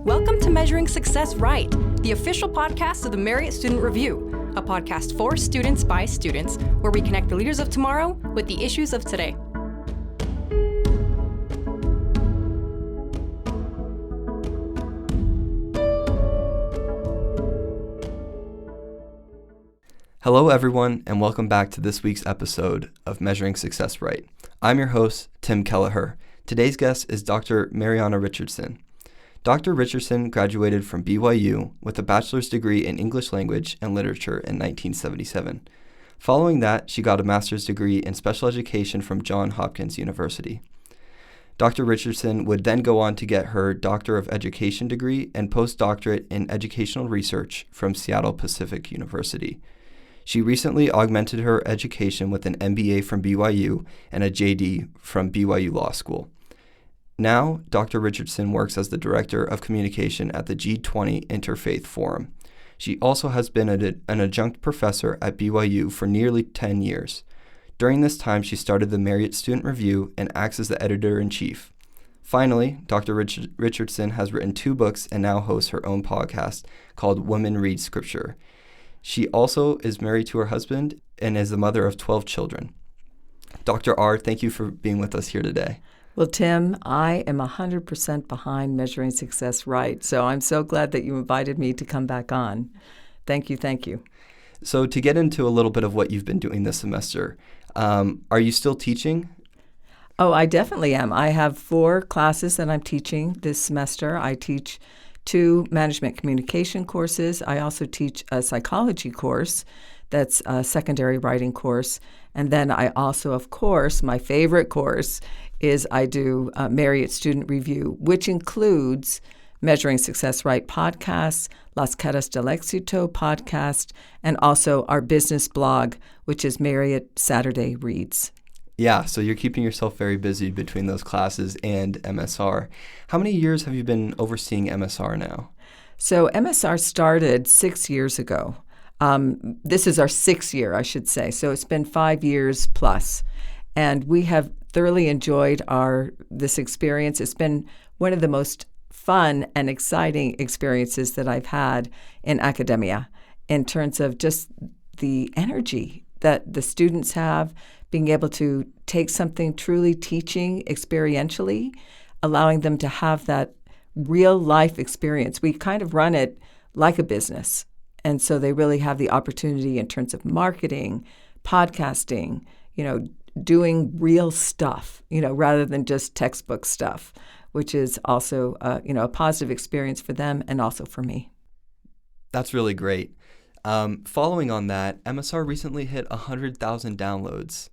Welcome to Measuring Success Right, the official podcast of the Marriott Student Review, a podcast for students by students, where we connect the leaders of tomorrow with the issues of today. Hello, everyone, and welcome back to this week's episode of Measuring Success Right. I'm your host, Tim Kelleher. Today's guest is Dr. Marianna Richardson. Dr. Richardson graduated from BYU with a bachelor's degree in English language and literature in 1977. Following that, she got a master's degree in special education from Johns Hopkins University. Dr. Richardson would then go on to get her Doctor of Education degree and postdoctorate in educational research from Seattle Pacific University. She recently augmented her education with an MBA from BYU and a JD from BYU Law School. Now, Dr. Richardson works as the Director of Communication at the G20 Interfaith Forum. She also has been an adjunct professor at BYU for nearly 10 years. During this time, she started the Marriott Student Review and acts as the editor-in-chief. Finally, Dr. Richardson has written 2 books and now hosts her own podcast called Women Read Scripture. She also is married to her husband and is the mother of 12 children. Dr. R., thank you for being with us here today. Well, Tim, I am 100% behind Measuring Success Right, so I'm so glad that you invited me to come back on. Thank you, thank you. So to get into a little bit of what you've been doing this semester, are you still teaching? Oh, I definitely am. I have 4 classes that I'm teaching this semester. I teach 2 management communication courses. I also teach a psychology course that's a secondary writing course. And then I also, of course, my favorite course is I do Marriott Student Review, which includes Measuring Success Right podcasts, Las Caras del Éxito podcast, and also our business blog, which is Marriott Saturday Reads. Yeah, so you're keeping yourself very busy between those classes and MSR. How many years have you been overseeing MSR now? So MSR started 6 years ago. This is our 6th year, I should say. So it's been 5 years plus. And we have thoroughly enjoyed this experience. It's been one of the most fun and exciting experiences that I've had in academia in terms of just the energy that the students have, being able to take something truly teaching experientially, allowing them to have that real life experience. We kind of run it like a business. And so they really have the opportunity in terms of marketing, podcasting, doing real stuff, rather than just textbook stuff, which is also, a positive experience for them and also for me. That's really great. Following on that, MSR recently hit 100,000 downloads.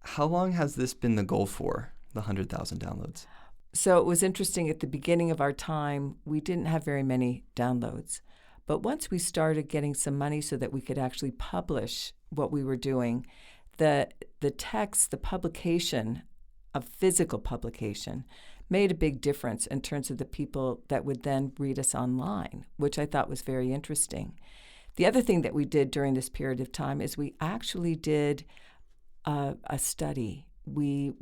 How long has this been the goal for, the 100,000 downloads? So it was interesting. At the beginning of our time, we didn't have very many downloads. But once we started getting some money so that we could actually publish what we were doing, the text, the publication, a physical publication, made a big difference in terms of the people that would then read us online, which I thought was very interesting. The other thing that we did during this period of time is we actually did a study. We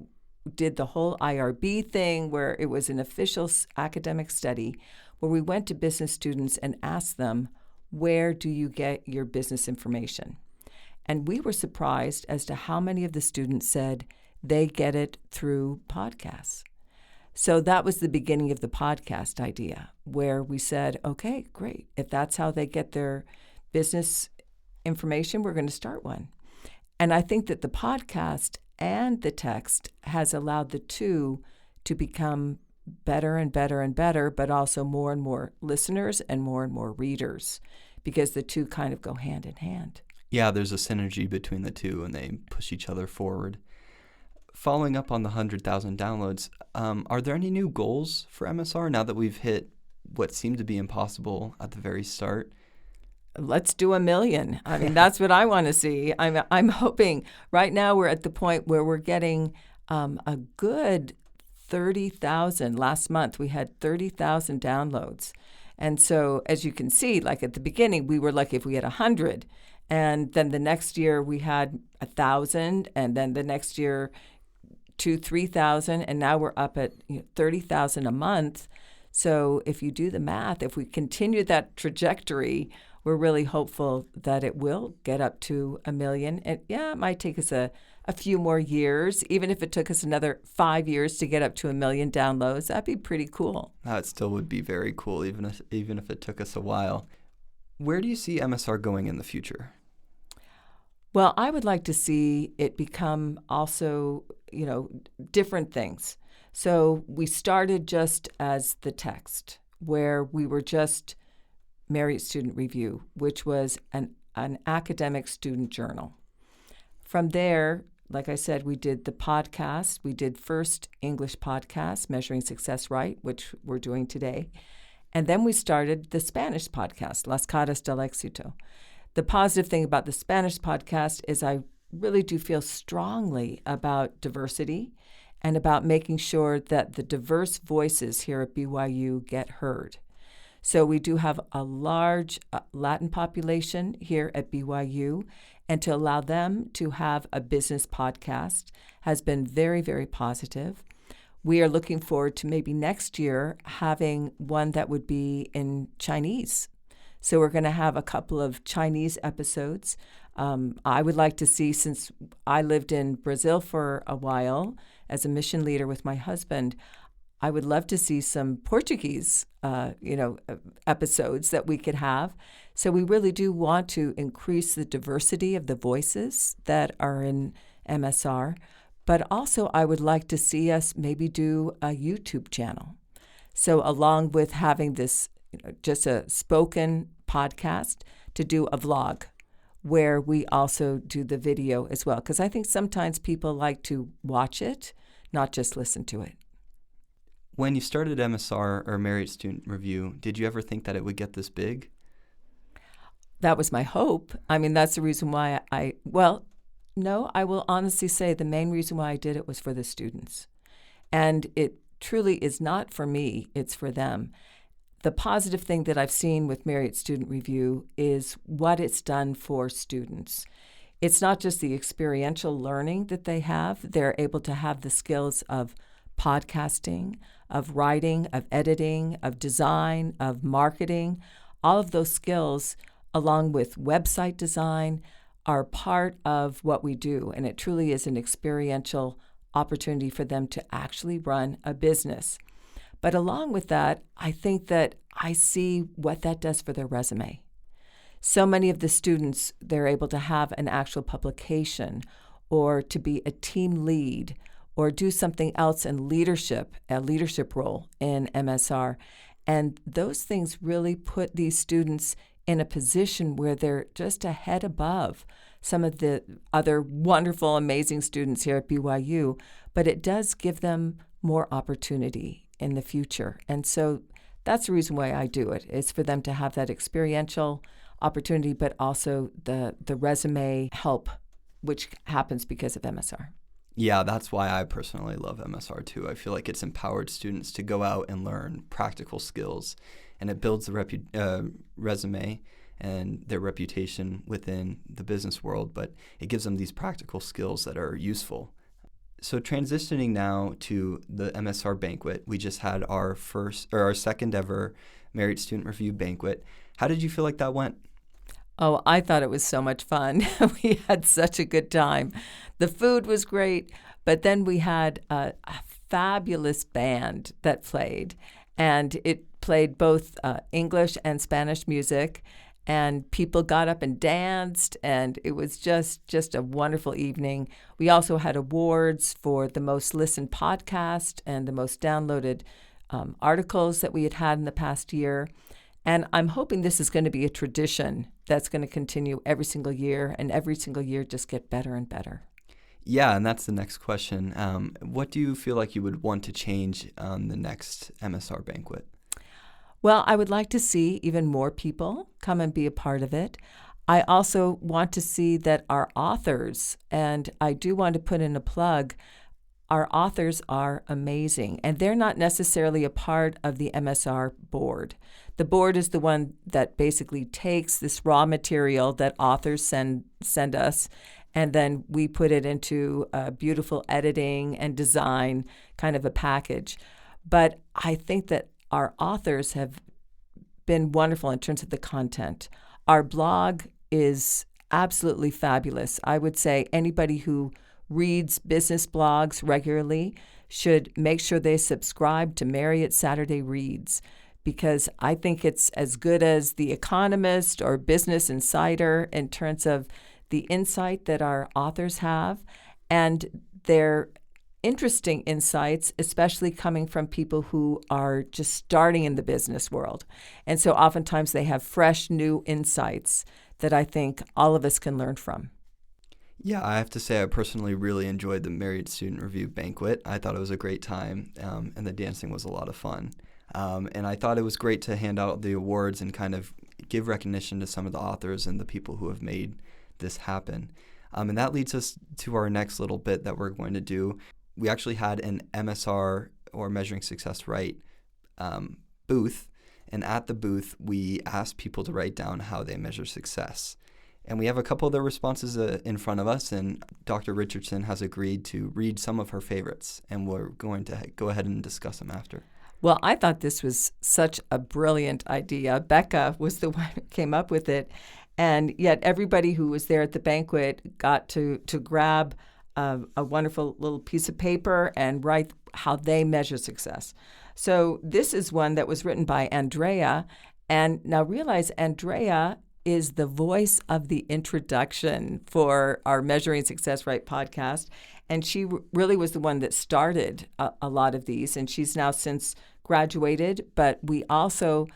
did the whole IRB thing where it was an official academic study where we went to business students and asked them, where do you get your business information? And we were surprised as to how many of the students said they get it through podcasts. So that was the beginning of the podcast idea, where we said, okay, great. If that's how they get their business information, we're going to start one. And I think that the podcast and the text has allowed the two to become better and better and better, but also more and more listeners and more readers, because the two kind of go hand in hand. Yeah, there's a synergy between the two, and they push each other forward. Following up on the 100,000 downloads, are there any new goals for MSR now that we've hit what seemed to be impossible at the very start? Let's do 1 million. I mean, that's what I want to see. I'm hoping right now we're at the point where we're getting a good 30,000. Last month we had 30,000 downloads. And so as you can see, like at the beginning, we were lucky if we had 100. And then the next year we had 1,000. And then the next year 3,000. And now we're up at 30,000 a month. So if you do the math, if we continue that trajectory, we're really hopeful that it will get up to 1 million. And yeah, it might take us a few more years. Even if it took us another 5 years to get up to 1 million downloads, that'd be pretty cool. That still would be very cool, even if it took us a while. Where do you see MSR going in the future? Well, I would like to see it become also, different things. So we started just as the text, where we were just Marriott Student Review, which was an academic student journal. From there, like I said, we did the podcast. We did first English podcast, Measuring Success Right, which we're doing today. And then we started the Spanish podcast, Las Caras del Éxito. The positive thing about the Spanish podcast is I really do feel strongly about diversity and about making sure that the diverse voices here at BYU get heard. So we do have a large Latin population here at BYU, and to allow them to have a business podcast has been very, very positive. We are looking forward to maybe next year having one that would be in Chinese. So we're going to have a couple of Chinese episodes. I would like to see, since I lived in Brazil for a while as a mission leader with my husband, I would love to see some Portuguese, episodes that we could have. So we really do want to increase the diversity of the voices that are in MSR. But also I would like to see us maybe do a YouTube channel. So along with having this, just a spoken podcast, to do a vlog where we also do the video as well. Because I think sometimes people like to watch it, not just listen to it. When you started MSR or Marriott Student Review, did you ever think that it would get this big? That was my hope. I mean, that's the reason why I will honestly say the main reason why I did it was for the students. And it truly is not for me, it's for them. The positive thing that I've seen with Marriott Student Review is what it's done for students. It's not just the experiential learning that they have. They're able to have the skills of podcasting, of writing, of editing, of design, of marketing. All of those skills, along with website design, are part of what we do. And it truly is an experiential opportunity for them to actually run a business. But along with that, I think that I see what that does for their resume. So many of the students, they're able to have an actual publication or to be a team lead or do something else in leadership, a leadership role in MSR. And those things really put these students in a position where they're just a head above some of the other wonderful, amazing students here at BYU, but it does give them more opportunity in the future. And so that's the reason why I do it, is for them to have that experiential opportunity, but also the resume help, which happens because of MSR. Yeah, that's why I personally love MSR too. I feel like it's empowered students to go out and learn practical skills, and it builds the resume and their reputation within the business world, but it gives them these practical skills that are useful. So transitioning now to the MSR banquet, we just had our second ever Marriott Student Review banquet. How did you feel like that went? Oh, I thought it was so much fun. We had such a good time. The food was great, but then we had a fabulous band that played, and it played both English and Spanish music, and people got up and danced, and it was just a wonderful evening. We also had awards for the most listened podcast and the most downloaded articles that we had in the past year. And I'm hoping this is going to be a tradition that's going to continue every single year, and every single year just get better and better. Yeah, and that's the next question. What do you feel like you would want to change on the next MSR banquet? Well, I would like to see even more people come and be a part of it. I also want to see that our authors, and I do want to put in a plug, our authors are amazing, and they're not necessarily a part of the MSR board. The board is the one that basically takes this raw material that authors send us, and then we put it into a beautiful editing and design kind of a package. But I think that our authors have been wonderful in terms of the content. Our blog is absolutely fabulous. I would say anybody who reads business blogs regularly should make sure they subscribe to Marriott Saturday Reads, because I think it's as good as The Economist or Business Insider in terms of the insight that our authors have, and their interesting insights, especially coming from people who are just starting in the business world. And so oftentimes they have fresh, new insights that I think all of us can learn from. Yeah, I have to say I personally really enjoyed the Marriott Student Review banquet. I thought it was a great time, and the dancing was a lot of fun. And I thought it was great to hand out the awards and kind of give recognition to some of the authors and the people who have made this happen. And that leads us to our next little bit that we're going to do. We actually had an MSR, or Measuring Success Right, booth. And at the booth, we asked people to write down how they measure success. And we have a couple of the responses in front of us, and Dr. Richardson has agreed to read some of her favorites, and we're going to go ahead and discuss them after. Well, I thought this was such a brilliant idea. Becca was the one who came up with it, and yet everybody who was there at the banquet got to grab a wonderful little piece of paper and write how they measure success. So this is one that was written by Andrea, and now realize Andrea is the voice of the introduction for our Measuring Success Right podcast. And she really was the one that started a lot of these. And she's now since graduated. But we also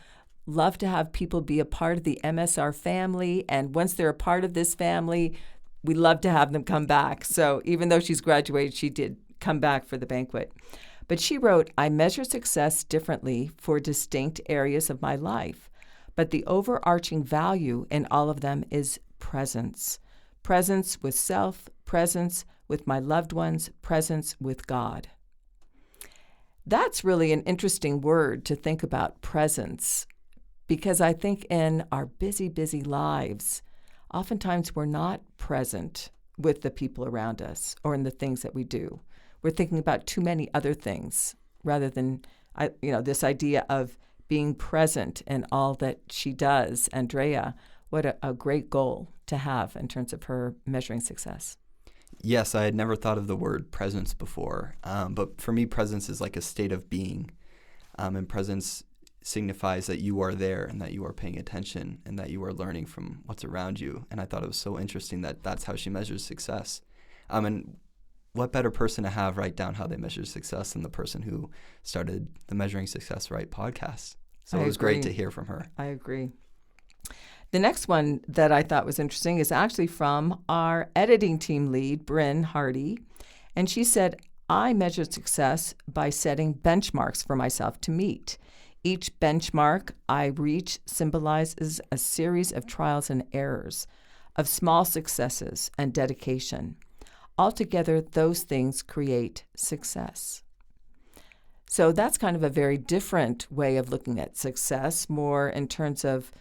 love to have people be a part of the MSR family. And once they're a part of this family, we love to have them come back. So even though she's graduated, she did come back for the banquet. But she wrote, "I measure success differently for distinct areas of my life. But the overarching value in all of them is presence. Presence with self, presence with my loved ones, presence with God." That's really an interesting word to think about, presence, because I think in our busy, busy lives, oftentimes we're not present with the people around us or in the things that we do. We're thinking about too many other things rather than, this idea of being present in all that she does. Andrea, what a great goal to have in terms of her measuring success. Yes, I had never thought of the word presence before, but for me, presence is like a state of being, and presence signifies that you are there and that you are paying attention and that you are learning from what's around you. And I thought it was so interesting that that's how she measures success. And what better person to have write down how they measure success than the person who started the Measuring Success Right podcast. So it was great to hear from her. I agree. The next one that I thought was interesting is actually from our editing team lead, Bryn Hardy. And she said, "I measure success by setting benchmarks for myself to meet. Each benchmark I reach symbolizes a series of trials and errors, of small successes and dedication. Altogether, those things create success." So that's kind of a very different way of looking at success, more in terms of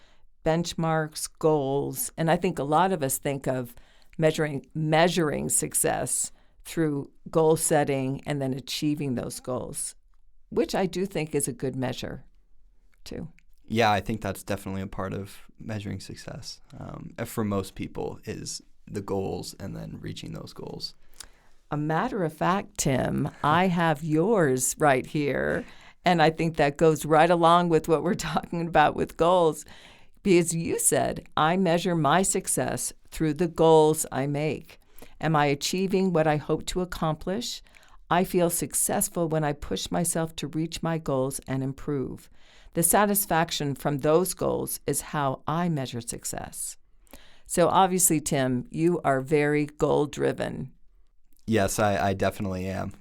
benchmarks, goals. And I think a lot of us think of measuring success through goal setting and then achieving those goals, which I do think is a good measure too. Yeah, I think that's definitely a part of measuring success. For most people is the goals and then reaching those goals. A matter of fact, Tim, I have yours right here, and I think that goes right along with what we're talking about with goals, because you said, "I measure my success through the goals I make. Am I achieving what I hope to accomplish? I feel successful when I push myself to reach my goals and improve. The satisfaction from those goals is how I measure success." So obviously, Tim, you are very goal-driven. Yes, I definitely am.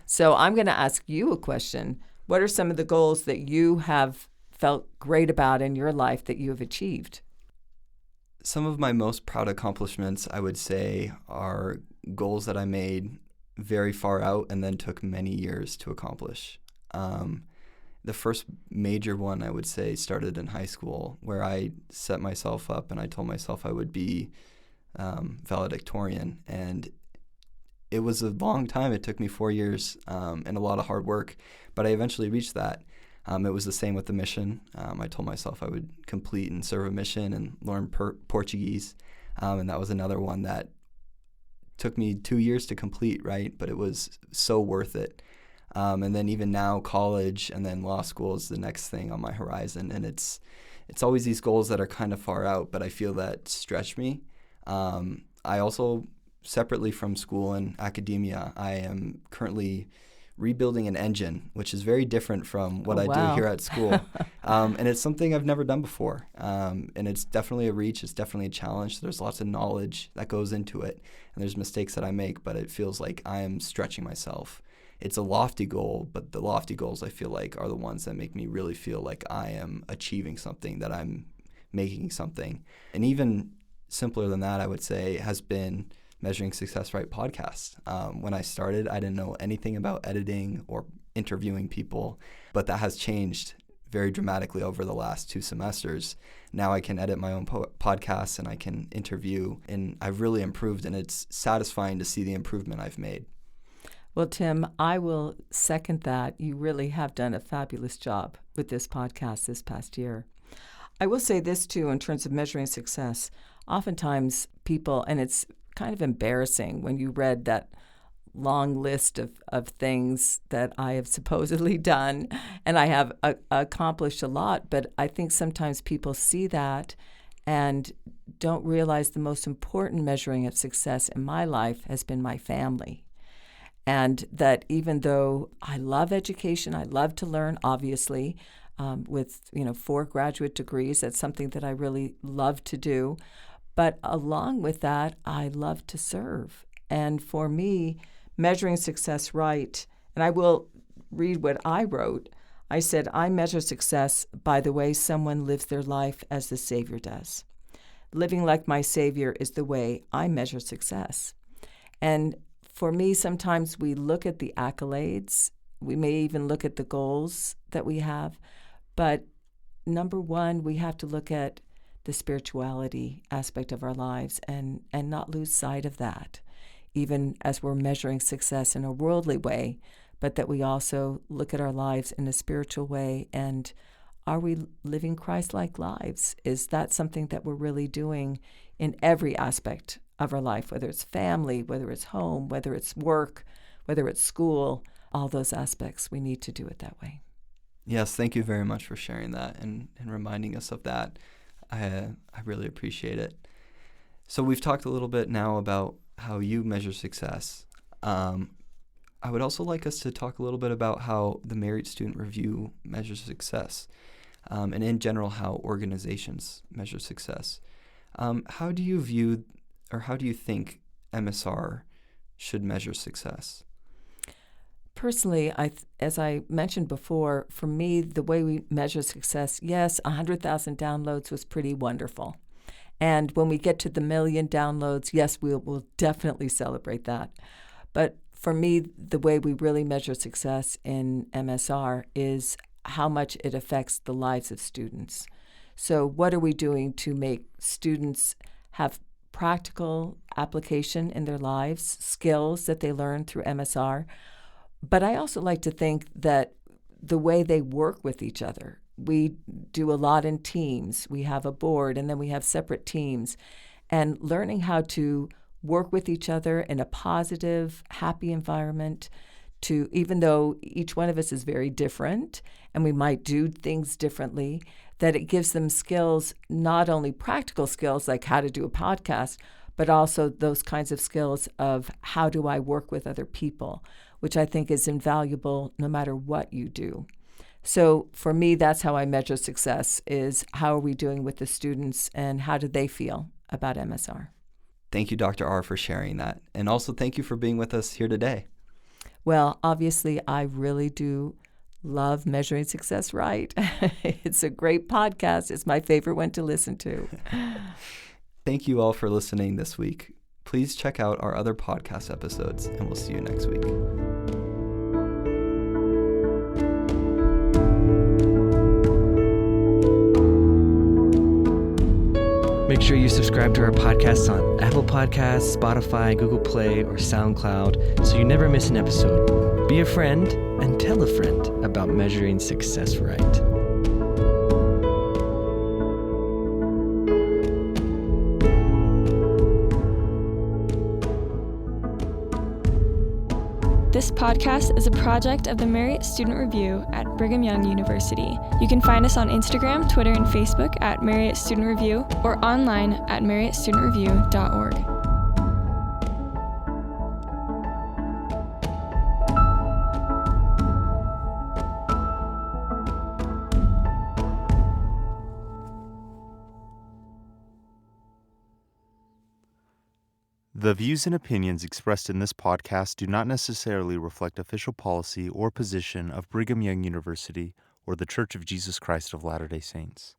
So I'm going to ask you a question. What are some of the goals that you have felt great about in your life that you have achieved? Some of my most proud accomplishments, I would say, are goals that I made very far out and then took many years to accomplish. The first major one, I would say, started in high school, where I set myself up and I told myself I would be valedictorian. And it was a long time. It took me 4 years and a lot of hard work, but I eventually reached that. It was the same with the mission. I told myself I would complete and serve a mission and learn Portuguese. And that was another one that took me 2 years to complete, right? But it was so worth it. And then even now, college and then law school is the next thing on my horizon. And it's always these goals that are kind of far out, but I feel that stretch me. I also, separately from school and academia, I am currently rebuilding an engine, which is very different from what I do here at school. And it's something I've never done before. And it's definitely a reach. It's definitely a challenge. There's lots of knowledge that goes into it. And there's mistakes that I make, but it feels like I am stretching myself. It's a lofty goal, but the lofty goals I feel like are the ones that make me really feel like I am achieving something, that I'm making something. And even simpler than that, I would say, has been Measuring Success Right podcast. When I started, I didn't know anything about editing or interviewing people, but that has changed very dramatically over the last 2 semesters. Now I can edit my own podcasts and I can interview, and I've really improved, and it's satisfying to see the improvement I've made. Well, Tim, I will second that. You really have done a fabulous job with this podcast this past year. I will say this, too, in terms of measuring success. Oftentimes people, and it's kind of embarrassing when you read that long list of things that I have supposedly done, and I have accomplished a lot, but I think sometimes people see that and don't realize the most important measuring of success in my life has been my family. And that even though I love education, I love to learn, obviously, with 4 graduate degrees, that's something that I really love to do. But along with that, I love to serve. And for me, measuring success right, and I will read what I wrote. I said, I measure success by the way someone lives their life as the Savior does. Living like my Savior is the way I measure success. And for me, sometimes we look at the accolades. We may even look at the goals that we have. But number one, we have to look at the spirituality aspect of our lives and not lose sight of that, even as we're measuring success in a worldly way, but that we also look at our lives in a spiritual way. And are we living Christ-like lives? Is that something that we're really doing in every aspect of our life, whether it's family, whether it's home, whether it's work, whether it's school, all those aspects, we need to do it that way. Yes, thank you very much for sharing that and reminding us of that. I really appreciate it. So we've talked a little bit now about how you measure success. I would also like us to talk a little bit about how the Marriott Student Review measures success, and in general, how organizations measure success. How do you view, or how do you think MSR should measure success? Personally, as I mentioned before, for me, the way we measure success, yes, 100,000 downloads was pretty wonderful. And when we get to the 1 million downloads, yes, we'll definitely celebrate that. But for me, the way we really measure success in MSR is how much it affects the lives of students. So what are we doing to make students have practical application in their lives, skills that they learn through MSR? But I also like to think that the way they work with each other, we do a lot in teams. We have a board, and then we have separate teams. And learning how to work with each other in a positive, happy environment, to even though each one of us is very different and we might do things differently, that it gives them skills, not only practical skills like how to do a podcast, but also those kinds of skills of how do I work with other people, which I think is invaluable no matter what you do. So for me, that's how I measure success, is how are we doing with the students and how do they feel about MSR? Thank you, Dr. R, for sharing that. And also thank you for being with us here today. Well, obviously, I really do love Measuring Success Right. It's a great podcast. It's my favorite one to listen to. Thank you all for listening this week. Please check out our other podcast episodes, and we'll see you next week. Make sure you subscribe to our podcasts on Apple Podcasts, Spotify, Google Play, or SoundCloud so you never miss an episode. Be a friend and tell a friend about measuring success right. This podcast is a project of the Marriott Student Review at Brigham Young University. You can find us on Instagram, Twitter, and Facebook at Marriott Student Review or online at marriottstudentreview.org. The views and opinions expressed in this podcast do not necessarily reflect official policy or position of Brigham Young University or the Church of Jesus Christ of Latter-day Saints.